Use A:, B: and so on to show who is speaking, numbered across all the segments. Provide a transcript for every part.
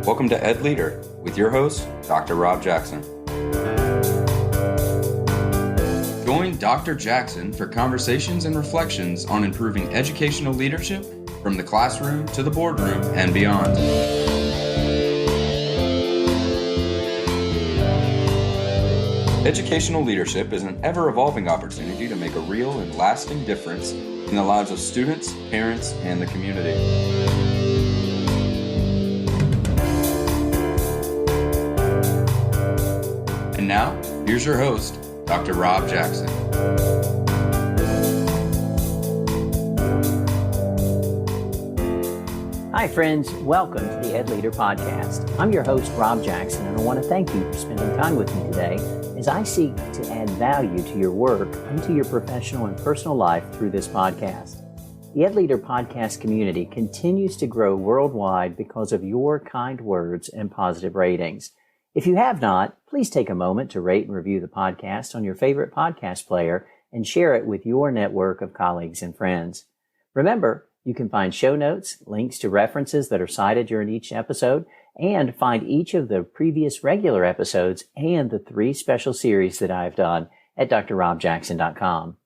A: Welcome to Ed Leader with your host, Dr. Rob Jackson. Join Dr. Jackson for conversations and reflections on improving educational leadership from the classroom to the boardroom and beyond. Educational leadership is an ever-evolving opportunity to make a real and lasting difference in the lives of students, parents, and the community. And now, here's your host, Dr. Rob Jackson.
B: Hi friends, welcome to the Ed Leader Podcast. I'm your host, Rob Jackson, and I want to thank you for spending time with me today as I seek to add value to your work and to your professional and personal life through this podcast. The Ed Leader Podcast community continues to grow worldwide because of your kind words and positive ratings. If you have not, please take a moment to rate and review the podcast on your favorite podcast player and share it with your network of colleagues and friends. Remember, you can find show notes, links to references that are cited during each episode, and find each of the previous regular episodes and the 3 special series that I've done at drrobjackson.com.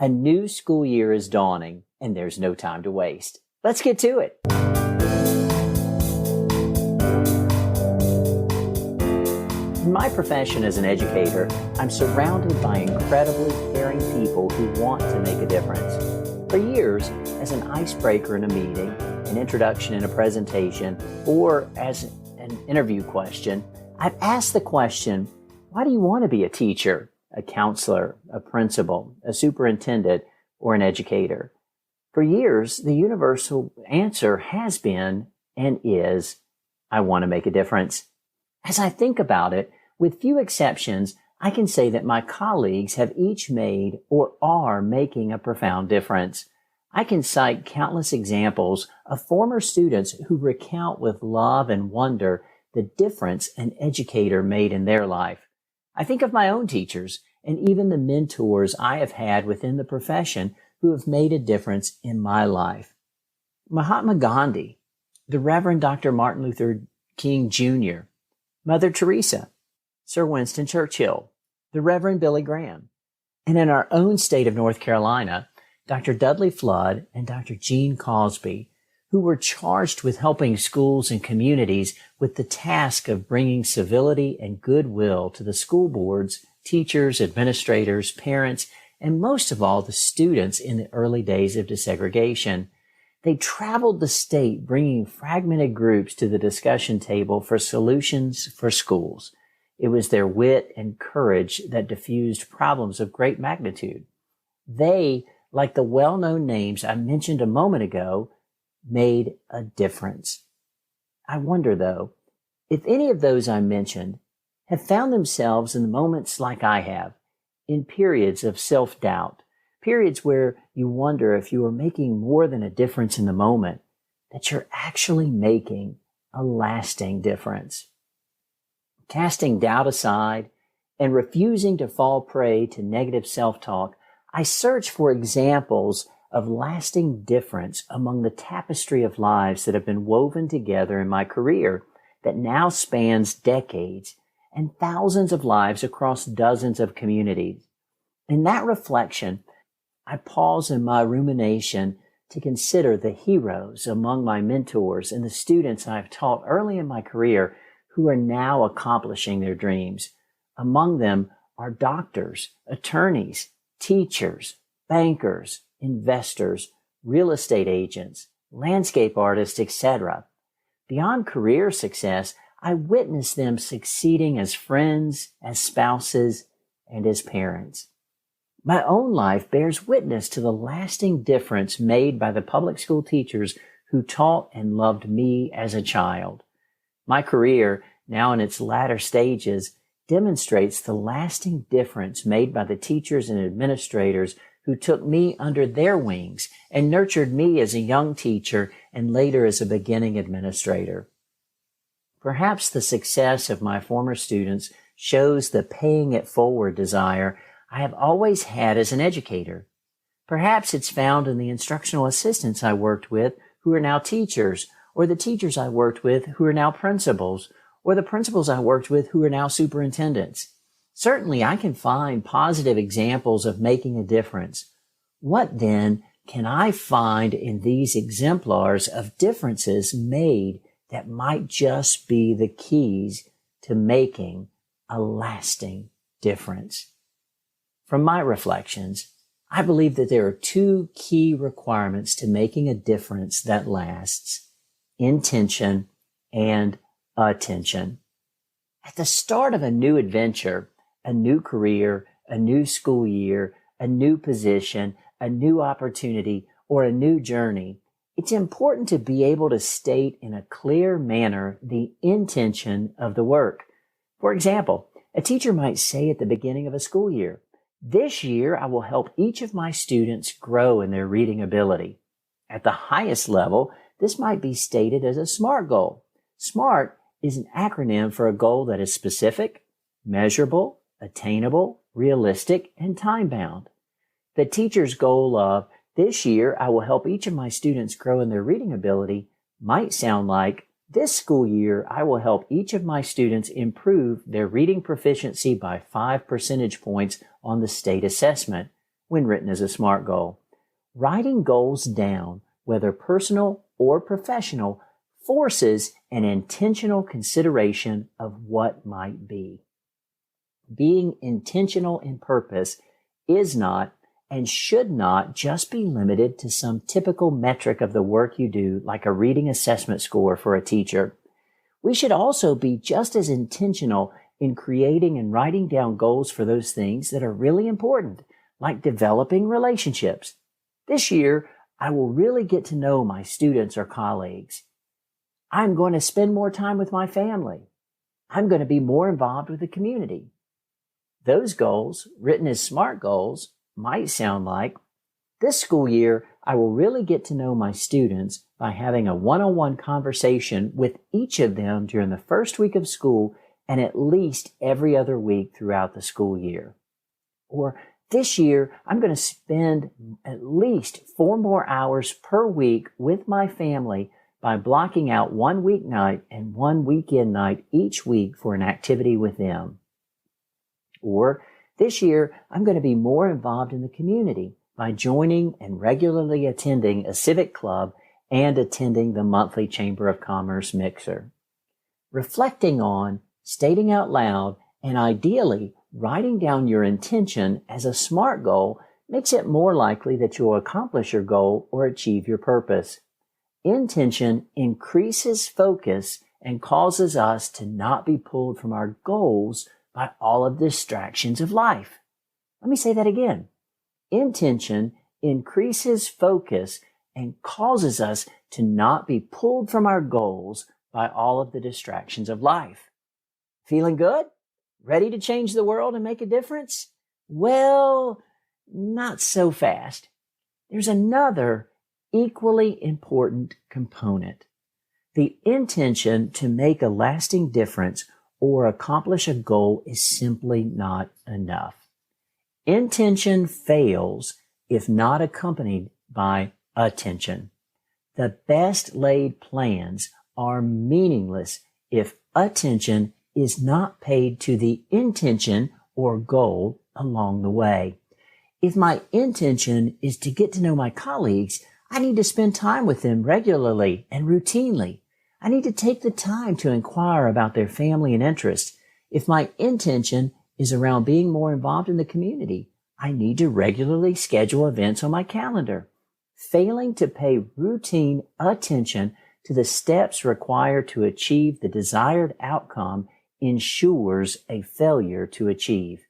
B: A new school year is dawning, and there's no time to waste. Let's get to it. In my profession as an educator, I'm surrounded by incredibly caring people who want to make a difference. For years, as an icebreaker in a meeting, an introduction in a presentation, or as an interview question, I've asked the question, why do you want to be a teacher, a counselor, a principal, a superintendent, or an educator? For years, the universal answer has been and is, I want to make a difference. As I think about it, with few exceptions, I can say that my colleagues have each made or are making a profound difference. I can cite countless examples of former students who recount with love and wonder the difference an educator made in their life. I think of my own teachers and even the mentors I have had within the profession who have made a difference in my life. Mahatma Gandhi, the Reverend Dr. Martin Luther King Jr., Mother Teresa, Sir Winston Churchill, the Reverend Billy Graham, and in our own state of North Carolina, Dr. Dudley Flood and Dr. Causby, who were charged with helping schools and communities with the task of bringing civility and goodwill to the school boards, teachers, administrators, parents, and most of all, the students in the early days of desegregation. They traveled the state bringing fragmented groups to the discussion table for solutions for schools. It was their wit and courage that diffused problems of great magnitude. They, like the well-known names I mentioned a moment ago, made a difference. I wonder, though, if any of those I mentioned have found themselves in moments like I have, in periods of self-doubt, periods where you wonder if you are making more than a difference in the moment, that you're actually making a lasting difference. Casting doubt aside and refusing to fall prey to negative self-talk, I search for examples of lasting difference among the tapestry of lives that have been woven together in my career that now spans decades and thousands of lives across dozens of communities. In that reflection, I pause in my rumination to consider the heroes among my mentors and the students I've taught early in my career who are now accomplishing their dreams. Among them are doctors, attorneys, teachers, bankers, investors, real estate agents, landscape artists, etc. Beyond career success, I witness them succeeding as friends, as spouses, and as parents. My own life bears witness to the lasting difference made by the public school teachers who taught and loved me as a child. My career, now in its latter stages, demonstrates the lasting difference made by the teachers and administrators who took me under their wings and nurtured me as a young teacher and later as a beginning administrator. Perhaps the success of my former students shows the paying it forward desire I have always had as an educator. Perhaps it's found in the instructional assistants I worked with who are now teachers, or the teachers I worked with who are now principals, or the principals I worked with who are now superintendents. Certainly, I can find positive examples of making a difference. What then can I find in these exemplars of differences made that might just be the keys to making a lasting difference? From my reflections, I believe that there are two key requirements to making a difference that lasts: intention and attention. At the start of a new adventure, a new career, a new school year, a new position, a new opportunity, or a new journey, it's important to be able to state in a clear manner the intention of the work. For example, a teacher might say at the beginning of a school year, "This year I will help each of my students grow in their reading ability." At the highest level, this might be stated as a SMART goal. SMART is an acronym for a goal that is specific, measurable, attainable, realistic, and time-bound. The teacher's goal of, "This year I will help each of my students grow in their reading ability," might sound like, "This school year I will help each of my students improve their reading proficiency by 5 percentage points on the state assessment," when written as a SMART goal. Writing goals down, whether personal or professional, forces an intentional consideration of what might be. Being intentional in purpose is not and should not just be limited to some typical metric of the work you do, like a reading assessment score for a teacher. We should also be just as intentional in creating and writing down goals for those things that are really important, like developing relationships. This year, I will really get to know my students or colleagues. I'm going to spend more time with my family. I'm going to be more involved with the community. Those goals, written as SMART goals, might sound like, "This school year, I will really get to know my students by having a one-on-one conversation with each of them during the first week of school and at least every other week throughout the school year." Or, "This year, I'm going to spend at least 4 more hours per week with my family by blocking out 1 weeknight and 1 weekend night each week for an activity with them." Or, "This year, I'm going to be more involved in the community by joining and regularly attending a civic club and attending the monthly Chamber of Commerce mixer." Reflecting on, stating out loud, and ideally writing down your intention as a SMART goal makes it more likely that you'll accomplish your goal or achieve your purpose. Intention increases focus and causes us to not be pulled from our goals by all of the distractions of life. Let me say that again. Intention increases focus and causes us to not be pulled from our goals by all of the distractions of life. Feeling good? Ready to change the world and make a difference? Well, not so fast. There's another equally important component. The intention to make a lasting difference or accomplish a goal is simply not enough. Intention fails if not accompanied by attention. The best laid plans are meaningless if attention is not paid to the intention or goal along the way. If my intention is to get to know my colleagues, I need to spend time with them regularly and routinely. I need to take the time to inquire about their family and interests. If my intention is around being more involved in the community, I need to regularly schedule events on my calendar. Failing to pay routine attention to the steps required to achieve the desired outcome ensures a failure to achieve.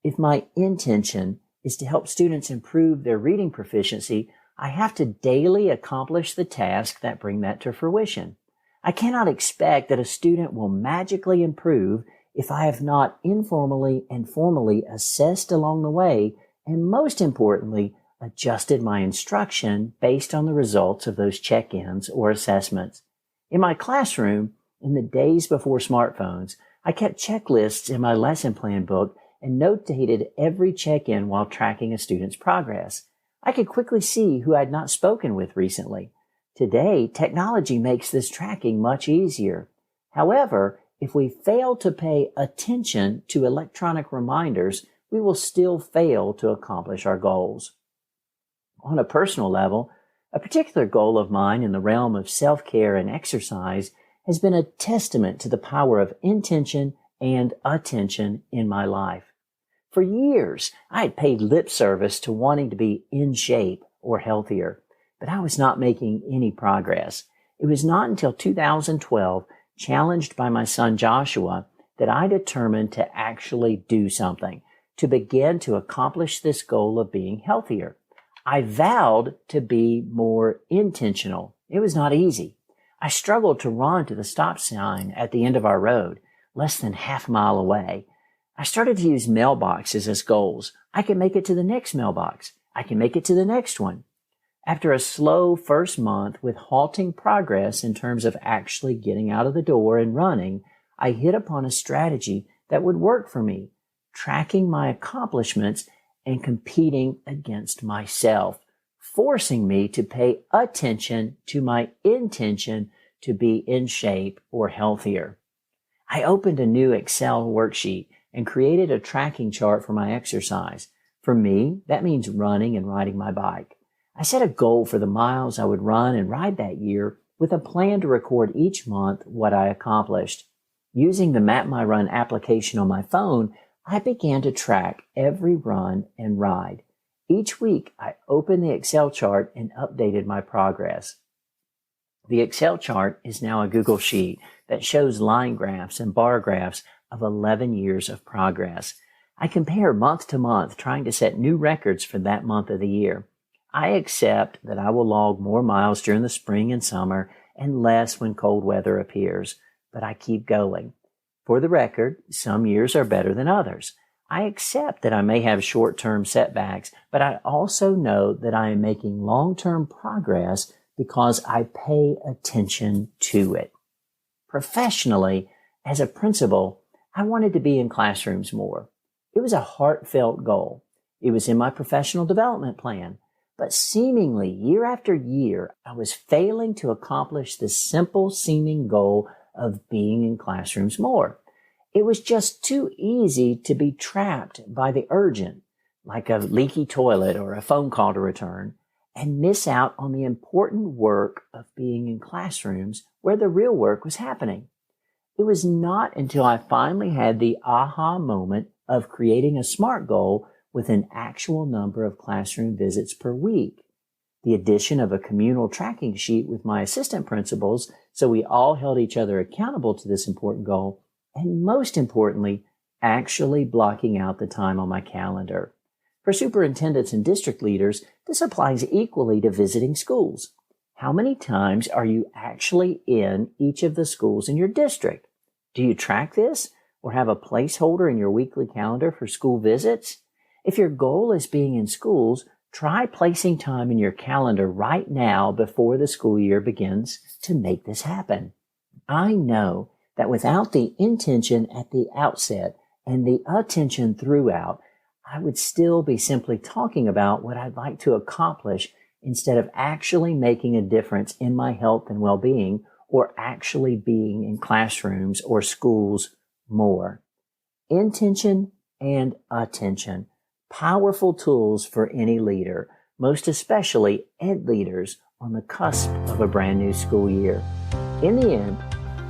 B: If my intention is to help students improve their reading proficiency, I have to daily accomplish the tasks that bring that to fruition. I cannot expect that a student will magically improve if I have not informally and formally assessed along the way, and most importantly, adjusted my instruction based on the results of those check-ins or assessments. In my classroom, in the days before smartphones, I kept checklists in my lesson plan book and notated every check-in while tracking a student's progress. I could quickly see who I had not spoken with recently. Today, technology makes this tracking much easier. However, if we fail to pay attention to electronic reminders, we will still fail to accomplish our goals. On a personal level, a particular goal of mine in the realm of self-care and exercise has been a testament to the power of intention and attention in my life. For years, I had paid lip service to wanting to be in shape or healthier, but I was not making any progress. It was not until 2012, challenged by my son Joshua, that I determined to actually do something, to begin to accomplish this goal of being healthier. I vowed to be more intentional. It was not easy. I struggled to run to the stop sign at the end of our road, less than half a mile away. I started to use mailboxes as goals. I can make it to the next mailbox. I can make it to the next one. After a slow first month with halting progress in terms of actually getting out of the door and running, I hit upon a strategy that would work for me, tracking my accomplishments and competing against myself, forcing me to pay attention to my intention to be in shape or healthier. I opened a new Excel worksheet and created a tracking chart for my exercise. For me, that means running and riding my bike. I set a goal for the miles I would run and ride that year with a plan to record each month what I accomplished. Using the Map My Run application on my phone, I began to track every run and ride. Each week, I opened the Excel chart and updated my progress. The Excel chart is now a Google Sheet that shows line graphs and bar graphs of 11 years of progress. I compare month to month, trying to set new records for that month of the year. I accept that I will log more miles during the spring and summer and less when cold weather appears, but I keep going. For the record, some years are better than others. I accept that I may have short-term setbacks, but I also know that I am making long-term progress because I pay attention to it. Professionally, as a principal, I wanted to be in classrooms more. It was a heartfelt goal. It was in my professional development plan. But seemingly, year after year, I was failing to accomplish this simple seeming goal of being in classrooms more. It was just too easy to be trapped by the urgent, like a leaky toilet or a phone call to return, and miss out on the important work of being in classrooms where the real work was happening. It was not until I finally had the aha moment of creating a SMART goal with an actual number of classroom visits per week, the addition of a communal tracking sheet with my assistant principals so we all held each other accountable to this important goal, and most importantly, actually blocking out the time on my calendar. For superintendents and district leaders, this applies equally to visiting schools. How many times are you actually in each of the schools in your district? Do you track this or have a placeholder in your weekly calendar for school visits? If your goal is being in schools, try placing time in your calendar right now before the school year begins to make this happen. I know that without the intention at the outset and the attention throughout, I would still be simply talking about what I'd like to accomplish instead of actually making a difference in my health and well-being or actually being in classrooms or schools more. Intention and attention, powerful tools for any leader, most especially ed leaders on the cusp of a brand new school year. In the end,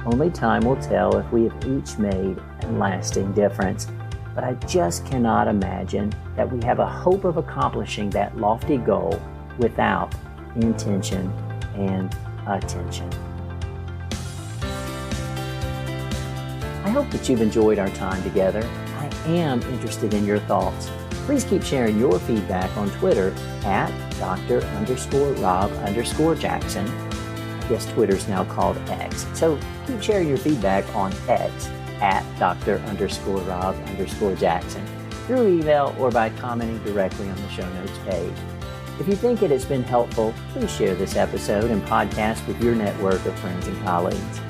B: only time will tell if we have each made a lasting difference. But I just cannot imagine that we have a hope of accomplishing that lofty goal without intention and attention. I hope that you've enjoyed our time together. I am interested in your thoughts. Please keep sharing your feedback on Twitter at Dr_Rob_Jackson. I guess Twitter's now called X. So keep sharing your feedback on X at Dr_Rob_Jackson through email or by commenting directly on the show notes page. If you think it has been helpful, please share this episode and podcast with your network of friends and colleagues.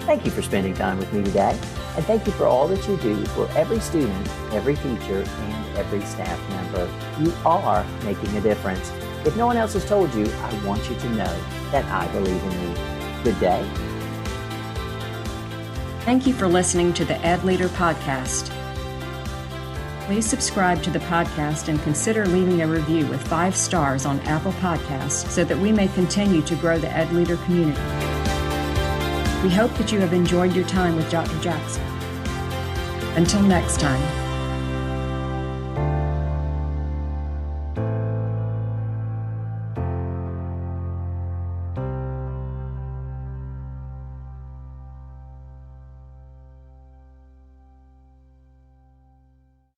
B: Thank you for spending time with me today, and thank you for all that you do for every student, every teacher, and every staff member. You are making a difference. If no one else has told you, I want you to know that I believe in you. Good day.
C: Thank you for listening to the Ed Leader Podcast. Please subscribe to the podcast and consider leaving a review with 5 stars on Apple Podcasts so that we may continue to grow the Ed Leader community. We hope that you have enjoyed your time with Dr. Jackson. Until next time.